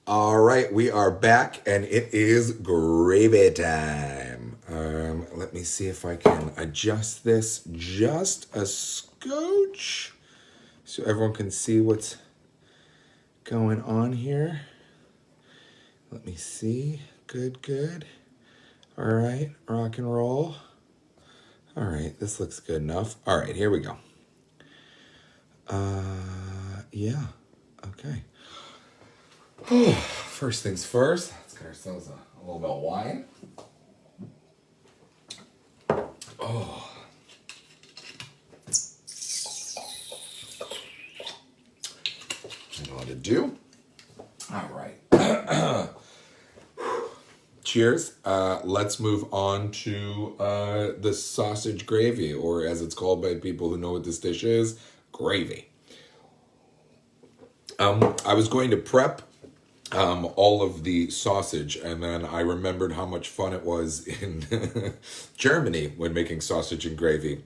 All right, we are back and it is gravy time. Let me see if I can adjust this just a scotch so everyone can see what's going on here. Let me see. Good, good. All right, rock and roll. All right, this looks good enough. All right, here we go. Yeah, okay. First things first, let's get ourselves a little bit of wine. Oh. I know what to do. All right. Cheers. Let's move on to the sausage gravy, or as it's called by people who know what this dish is, gravy. I was going to prep all of the sausage, and then I remembered how much fun it was in Germany when making sausage and gravy.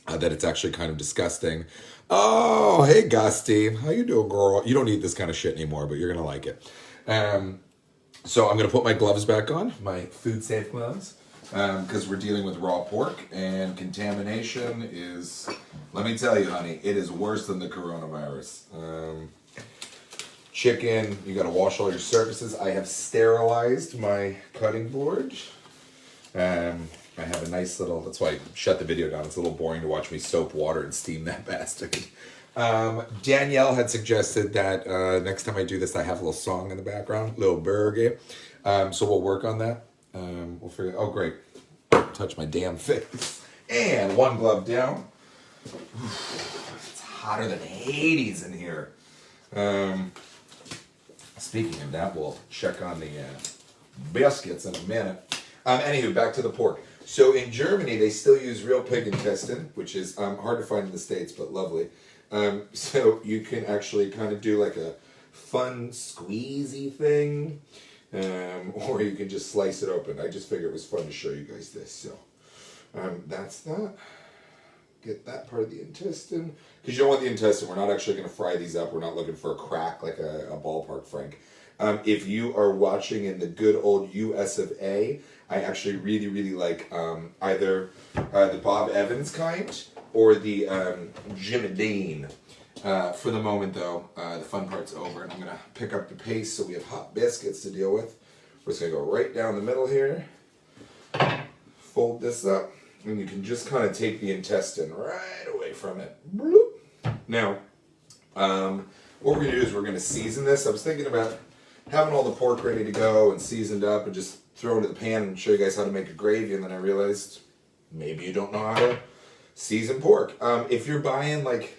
That it's actually kind of disgusting. Oh, hey, Gusty. How you doing, girl? You don't eat this kind of shit anymore, but you're going to like it. So I'm going to put my gloves back on, my food safe gloves, because we're dealing with raw pork, and contamination is, let me tell you, honey, it is worse than the coronavirus. Chicken, you got to wash all your surfaces. I have sterilized my cutting board. I have a nice little, that's why I shut the video down. It's a little boring to watch me soap water and steam that bastard. Danielle had suggested that next time I do this, I have a little song in the background, little burger. So we'll work on that. We'll figure, oh great, touch my damn face. And one glove down. It's hotter than Hades in here. Speaking of that, we'll check on the biscuits in a minute. Anywho, back to the pork. So in Germany, they still use real pig intestine, which is hard to find in the States, but lovely. So you can actually kind of do like a fun squeezy thing, or you can just slice it open. I just figured it was fun to show you guys this. So that's that. Get that part of the intestine. Because you don't want the intestine. We're not actually going to fry these up. We're not looking for a crack like a ballpark frank. If you are watching in the good old US of A, I actually really, really like either the Bob Evans kind or the Jim and Dean. For the moment, though, the fun part's over, and I'm going to pick up the pace so we have hot biscuits to deal with. We're just going to go right down the middle here. Fold this up, and you can just kind of take the intestine right away from it. Bloop. Now, what we're going to do is we're going to season this. I was thinking about having all the pork ready to go and seasoned up and just throw it into the pan and show you guys how to make a gravy, and then I realized maybe you don't know how to season pork. If you're buying like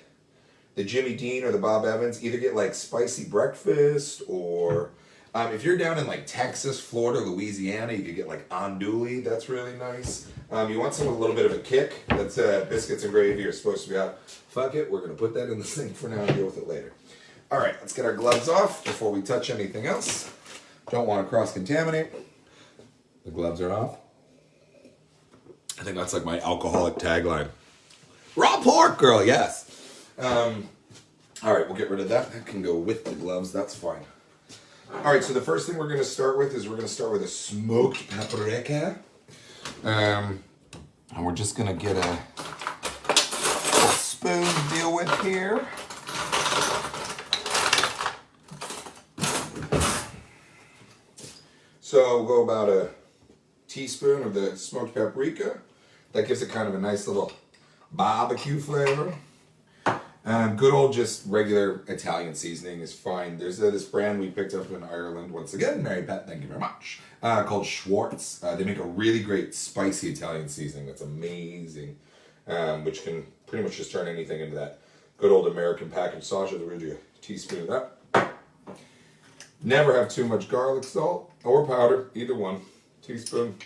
the Jimmy Dean or the Bob Evans, either get like spicy breakfast, or if you're down in like Texas, Florida, Louisiana, you could get like andouille. That's really nice. You want some with a little bit of a kick. That's biscuits and gravy are supposed to be out. Fuck it, we're going to put that in the sink for now and deal with it later. All right, let's get our gloves off before we touch anything else. Don't want to cross-contaminate. The gloves are off. I think that's like my alcoholic tagline. Raw pork, girl, yes. All right, we'll get rid of that. That can go with the gloves, that's fine. All right, so the first thing we're going to start with is we're going to start with a smoked paprika. And we're just going to get a spoon to deal with here. So we'll go about a teaspoon of the smoked paprika. That gives it kind of a nice little barbecue flavor. Good old just regular Italian seasoning is fine. There's this brand we picked up in Ireland, once again, Mary Pat, thank you very much, called Schwartz. They make a really great spicy Italian seasoning that's amazing, which can pretty much just turn anything into that good old American packaged sausage. We're going to do a teaspoon of that. Never have too much garlic salt or powder, either one. Teaspoon.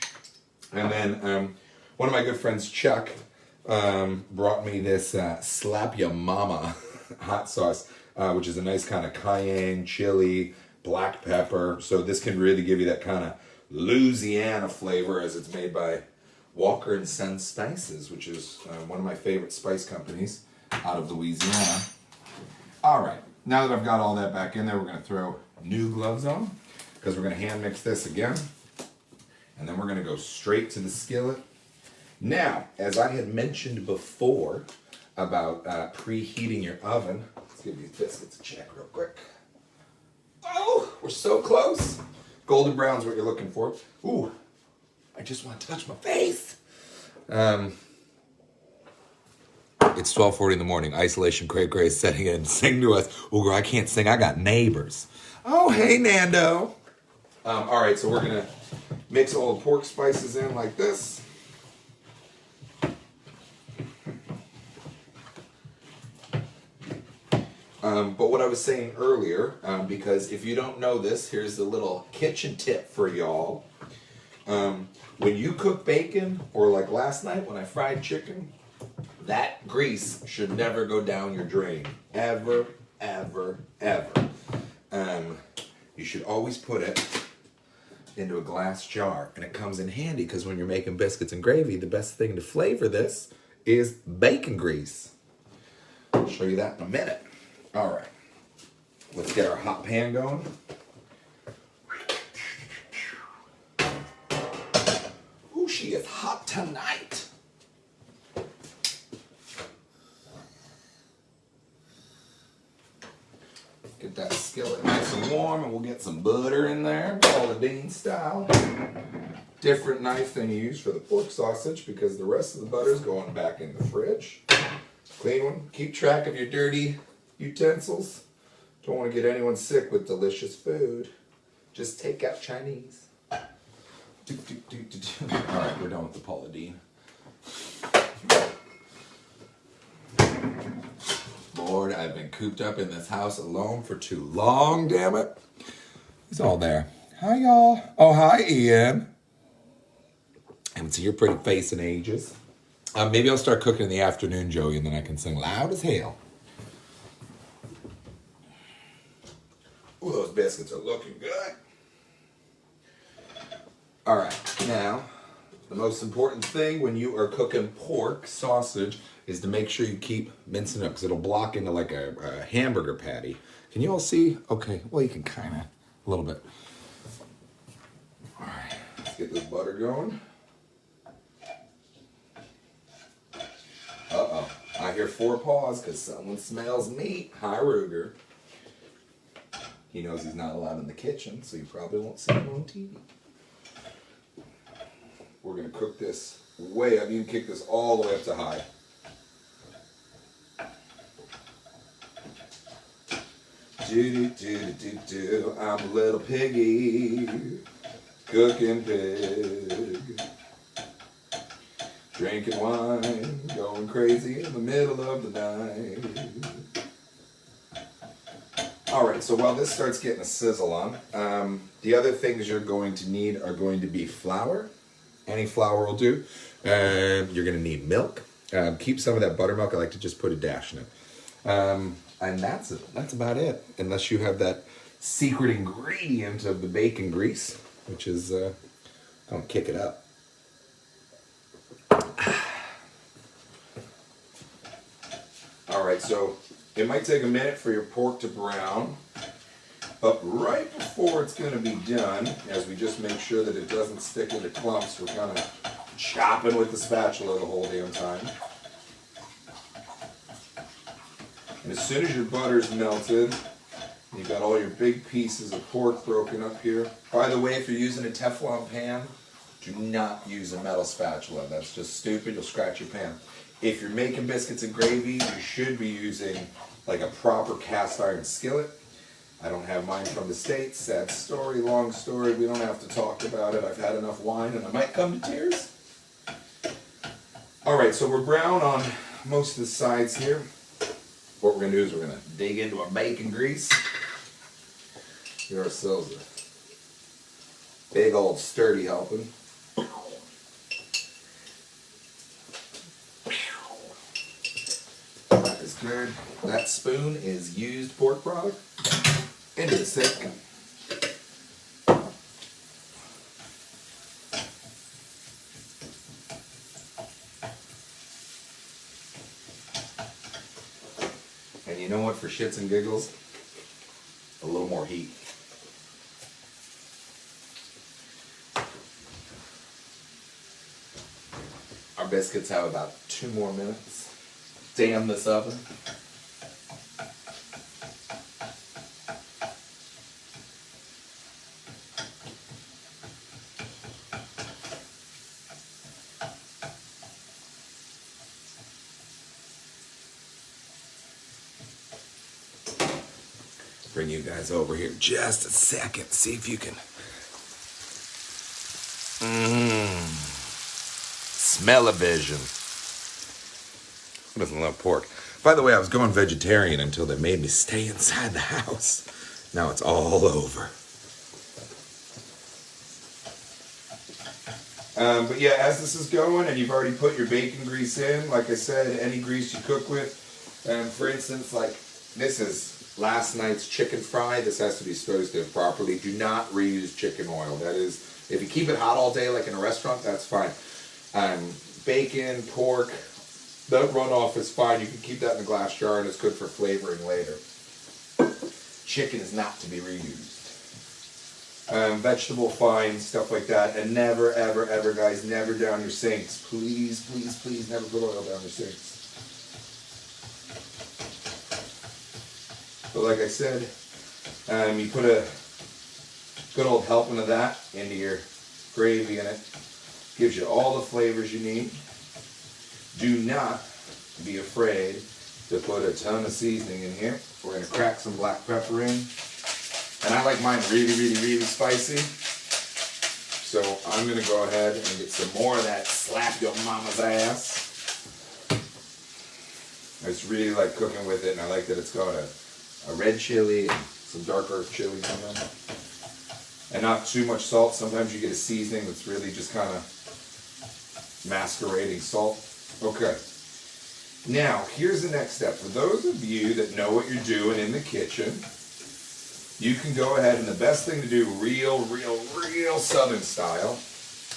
And then one of my good friends, Chuck, brought me this Slap Ya Mama hot sauce, which is a nice kind of cayenne, chili, black pepper. So this can really give you that kind of Louisiana flavor, as it's made by Walker and Son Spices, which is one of my favorite spice companies out of Louisiana. All right, now that I've got all that back in there, we're going to throw new gloves on because we're going to hand mix this again. And then we're going to go straight to the skillet. Now, as I had mentioned before about preheating your oven, let's give these biscuits a check real quick. Oh, we're so close. Golden brown's what you're looking for. Ooh, I just want to touch my face. It's 12:40 in the morning. Isolation cray cray is setting in and sing to us. Oh, girl, I can't sing. I got neighbors. Oh, hey, Nando. All right, so we're going to mix all the pork spices in like this. But what I was saying earlier, because if you don't know this, here's the little kitchen tip for y'all. When you cook bacon, or like last night when I fried chicken, that grease should never go down your drain. Ever, ever, ever. You should always put it into a glass jar. And it comes in handy because when you're making biscuits and gravy, the best thing to flavor this is bacon grease. I'll show you that in a minute. All right. Let's get our hot pan going. Ooh, she is hot tonight. Get that skillet nice and warm, and we'll get some butter in there, Paula Deen style. Different knife than you use for the pork sausage because the rest of the butter is going back in the fridge. Clean one. Keep track of your dirty utensils. Don't want to get anyone sick with delicious food. Just take out Chinese. All right, we're done with the Paula Deen. Lord, I've been cooped up in this house alone for too long, damn it. He's all there. Hi, y'all. Oh, hi, Ian. I haven't seen your pretty face in ages. Maybe I'll start cooking in the afternoon, Joey, and then I can sing loud as hell. Ooh, those biscuits are looking good. All right, now, the most important thing when you are cooking pork sausage is to make sure you keep mincing up because it'll block into like a hamburger patty. Can you all see? Okay, well, you can kind of, a little bit. All right, let's get this butter going. Uh-oh, I hear 4 paws because someone smells meat. Hi, Ruger. He knows he's not allowed in the kitchen, so you probably won't see him on TV. We're going to cook this way up. You can kick this all the way up to high. Do-do-do-do-do, I'm a little piggy, cooking pig. Drinking wine, going crazy in the middle of the night. Alright, so while this starts getting a sizzle on, the other things you're going to need are going to be flour. Any flour will do. You're going to need milk. Keep some of that buttermilk. I like to just put a dash in it. And that's it. That's about it. Unless you have that secret ingredient of the bacon grease, which is, don't kick it up. Alright, so it might take a minute for your pork to brown, but right before it's going to be done, as we just make sure that it doesn't stick into clumps, we're kind of chopping with the spatula the whole damn time. And as soon as your butter's melted, you've got all your big pieces of pork broken up here. By the way, if you're using a Teflon pan, do not use a metal spatula. That's just stupid. You'll scratch your pan. If you're making biscuits and gravy, you should be using like a proper cast iron skillet. I don't have mine from the States. Sad story, long story. We don't have to talk about it. I've had enough wine and I might come to tears. All right, so we're brown on most of the sides here. What we're going to do is we're going to dig into our bacon grease. Get ourselves a big old sturdy helping. That is good. That spoon is used pork product. Into the sink. And you know what, for shits and giggles, a little more heat. biscuits have about 2 more minutes. Damn this oven. Bring you guys over here just a second. See if you can. Smell-o-vision. Who doesn't love pork? By the way, I was going vegetarian until they made me stay inside the house. Now it's all over. But yeah, as this is going and you've already put your bacon grease in, like I said, any grease you cook with. For instance, like this is last night's chicken fry. This has to be disposed of properly. Do not reuse chicken oil. That is, if you keep it hot all day like in a restaurant, that's fine. Bacon, pork, the runoff is fine. You can keep that in a glass jar and it's good for flavoring later. Chicken is not to be reused. Vegetable fine, stuff like that. And never, ever, ever, guys, never down your sinks. Please, please, please, never put oil down your sinks. But like I said, you put a good old helping of that into your gravy in it. Gives you all the flavors you need. Do not be afraid to put a ton of seasoning in here. We're going to crack some black pepper in. And I like mine really, really, really spicy. So I'm going to go ahead and get some more of that slap your mama's ass. I just really like cooking with it, and I like that it's got a red chili and some dark earth chili in them. And not too much salt. Sometimes you get a seasoning that's really just kind of masquerading salt. Okay. Now, here's the next step. For those of you that know what you're doing in the kitchen, you can go ahead, and the best thing to do, real Southern style,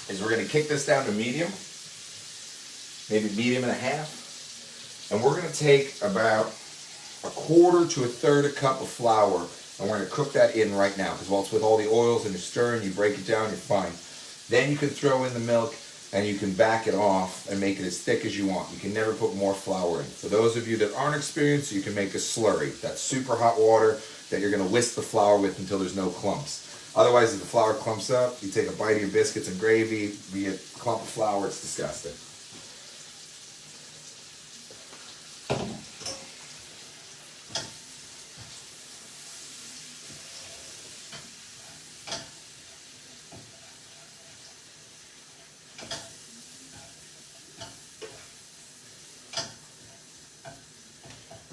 is we're going to kick this down to medium, maybe medium and a half, and we're going to take about 1/4 to 1/3 cup of flour, and we're going to cook that in right now, because while it's with all the oils and you're stirring, you break it down, you're fine. Then you can throw in the milk, and you can back it off and make it as thick as you want. You can never put more flour in. For those of you that aren't experienced, you can make a slurry. That's super hot water that you're going to whisk the flour with until there's no clumps. Otherwise, if the flour clumps up, you take a bite of your biscuits and gravy, be a clump of flour, it's disgusting.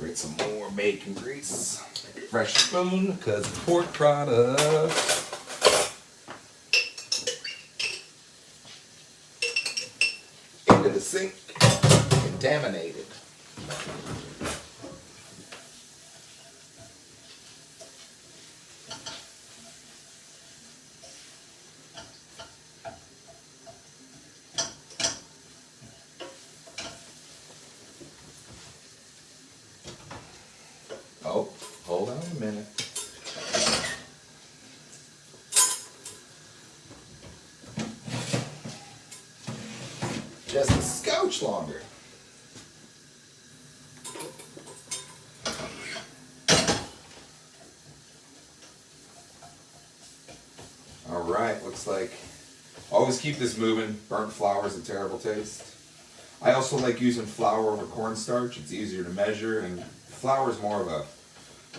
Get some more bacon grease. Fresh spoon, because it's pork product. Into the sink, contaminated. Oh, hold on a minute. Just a scotch longer. All right, looks like, always keep this moving. Burnt flour is a terrible taste. I also like using flour over cornstarch. It's easier to measure, and flour is more of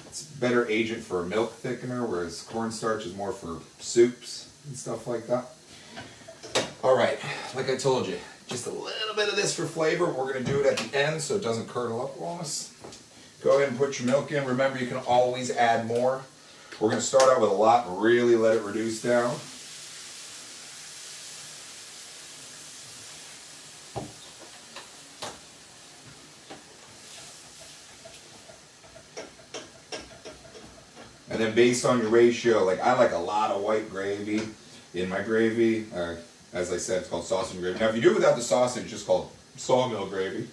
it's a better agent for a milk thickener, whereas cornstarch is more for soups and stuff like that. All right, like I told you, just a little bit of this for flavor. We're going to do it at the end so it doesn't curdle up on us. Go ahead and put your milk in. Remember, you can always add more. We're going to start out with a lot and really let it reduce down. And then based on your ratio, like I like a lot of white gravy in my gravy. As I said, it's called sausage gravy. Now if you do it without the sausage, it's just called sawmill gravy.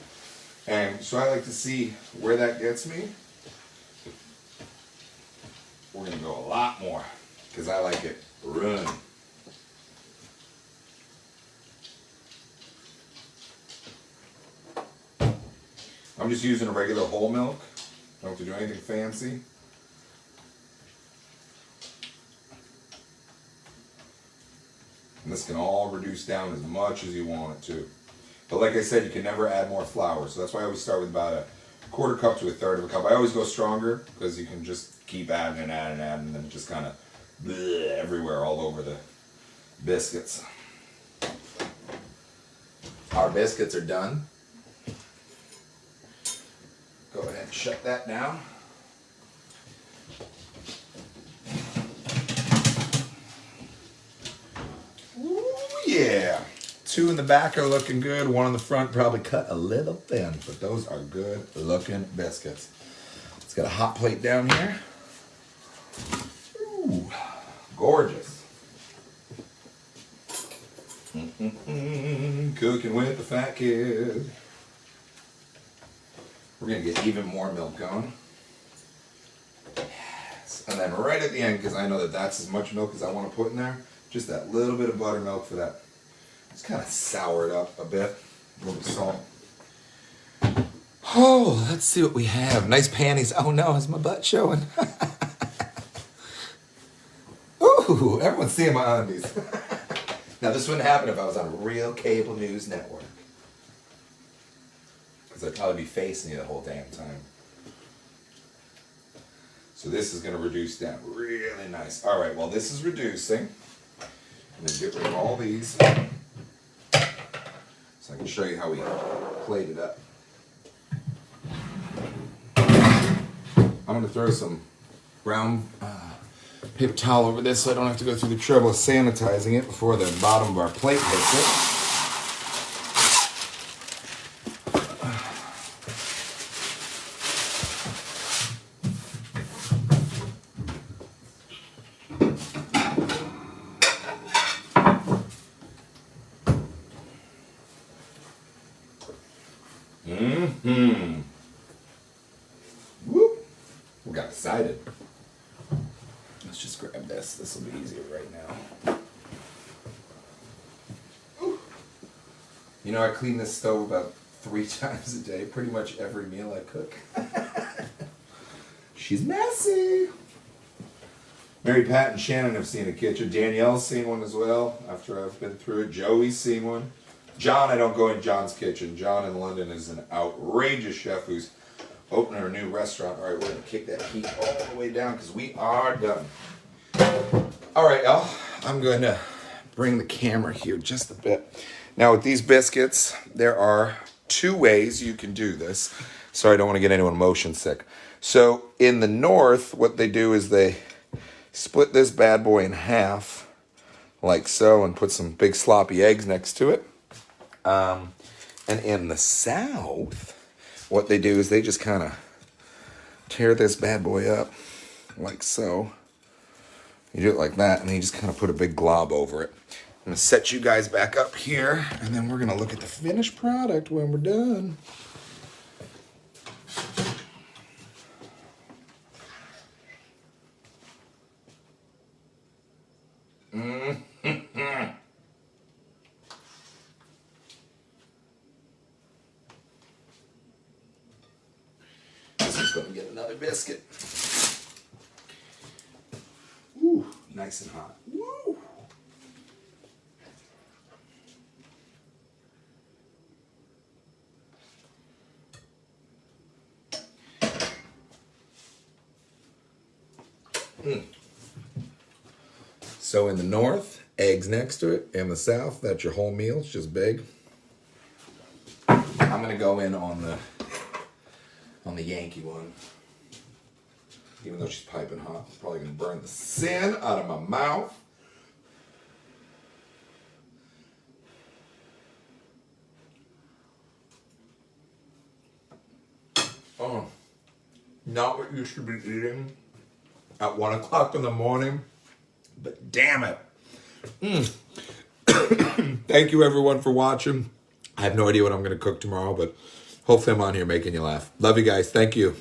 And so I like to see where that gets me. We're going to go a lot more because I like it runny. I'm just using a regular whole milk. Don't have to do anything fancy. And this can all reduce down as much as you want it to. But like I said, you can never add more flour. So that's why I always start with about a quarter cup to a third of a cup. I always go stronger because you can just keep adding and adding and adding, and then it just kind of everywhere all over the biscuits. Our biscuits are done. Go ahead and shut that down. Ooh, yeah. 2 in the back are looking good. 1 in the front probably cut a little thin, but those are good looking biscuits. Let's get a hot plate down here. Ooh, gorgeous. Cooking with the fat kid. We're gonna get even more milk going. Yes. And then right at the end, because I know that that's as much milk as I want to put in there, just that little bit of buttermilk for that. It's kind of soured up a bit. A little bit of salt. Oh, let's see what we have. Nice panties. Oh no, is my butt showing? Ooh, everyone's seeing my undies. Now this wouldn't happen if I was on a real cable news network. Because I'd probably be facing you the whole damn time. So this is going to reduce down really nice. All right, while this is reducing, I'm going to get rid of all these. So I can show you how we plate it up. I'm going to throw some brown paper towel over this so I don't have to go through the trouble of sanitizing it before the bottom of our plate hits it. Whoop. We got excited. Let's just grab this. This will be easier right now. Ooh. You know, I clean this stove about 3 times a day. Pretty much every meal I cook. She's messy. Mary Pat and Shannon have seen a kitchen. Danielle's seen one as well after I've been through it. Joey's seen one. John, I don't go in John's kitchen. John in London is an outrageous chef who's opening a new restaurant. All right, we're going to kick that heat all the way down because we are done. All right, y'all. I'm going to bring the camera here just a bit. Now, with these biscuits, there are 2 ways you can do this. Sorry, I don't want to get anyone motion sick. So, in the north, what they do is they split this bad boy in half, like so, and put some big sloppy eggs next to it. And in the south, what they do is they just kind of tear this bad boy up like so. You do it like that, and then you just kind of put a big glob over it. I'm going to set you guys back up here, and then we're going to look at the finished product when we're done. Going to get another biscuit. Ooh, nice and hot. Woo. So in the north, eggs next to it. In the south, that's your whole meal. It's just big. I'm going to go in on the Yankee one. Even though she's piping hot, it's probably going to burn the sin out of my mouth. Oh, not what you should be eating at 1 o'clock in the morning, but damn it. Thank you everyone for watching. I have no idea what I'm going to cook tomorrow, but hopefully I'm on here making you laugh. Love you guys. Thank you.